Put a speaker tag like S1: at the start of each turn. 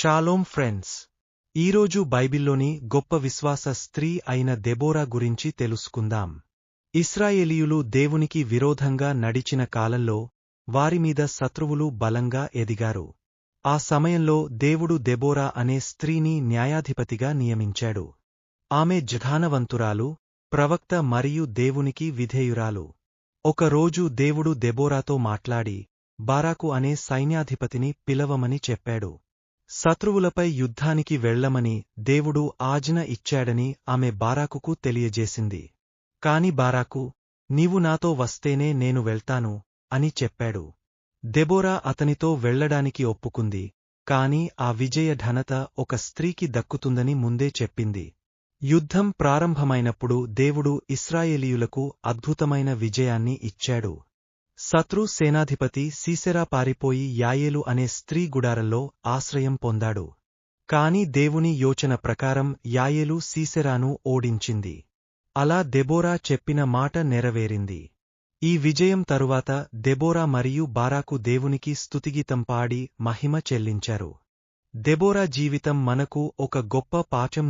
S1: Shalom friends, ఈరోజు బైబిల్లోని గొప్ప విశ్వాస స్త్రీ అయిన దెబోరా గురించి తెలుసుకుందాం. ఇశ్రాయేలీయులు దేవునికి విరోధంగా నడిచిన కాలంలో వారిమీద శత్రువులు బలంగా ఎదిగారు. ఆ సమయంలో దేవుడు దెబోరా అనే స్త్రీని న్యాయాధిపతిగా నియమించాడు. ఆమె జ్ఞానవంతురాలు, ప్రవక్త మరియు దేవునికి విధేయురాలు. ఒకరోజు దేవుడు దెబోరాతో మాట్లాడి బారాకు అనే సైన్యాధిపతిని పిలవమని చెప్పాడు. శత్రువులపై యుద్ధానికి వెళ్లమని దేవుడు ఆజ్ఞ ఇచ్చాడని ఆమె బారాకుకు తెలియజేసింది. కాని బారాకు, నీవు నాతో వస్తేనే నేను వెళ్తాను అని చెప్పాడు. దెబోరా అతనితో వెళ్లడానికి ఒప్పుకుంది, కాని ఆ విజయ ఘనత ఒక స్త్రీకి దక్కుతుందని ముందే చెప్పింది. యుద్ధం ప్రారంభమైనప్పుడు దేవుడు ఇశ్రాయేలీయులకు అద్భుతమైన విజయాన్ని ఇచ్చాడు. శత్రు సేనాధిపతి సీసెరా పారిపోయి యాయేలు అనే స్త్రీ గుడారంలో ఆశ్రయం పొందాడు. కాని దేవుని యోచన ప్రకారం యాయేలు సీసెరాను ఓడించింది. అలా దెబోరా చెప్పిన మాట నెరవేరింది. ఈ విజయం తరువాత దెబోరా మరియు బారాకు దేవునికి స్తుతిగీతం పాడి మహిమ చెల్లించారు. దెబోరా జీవితం మనకు ఒక గొప్ప పాఠం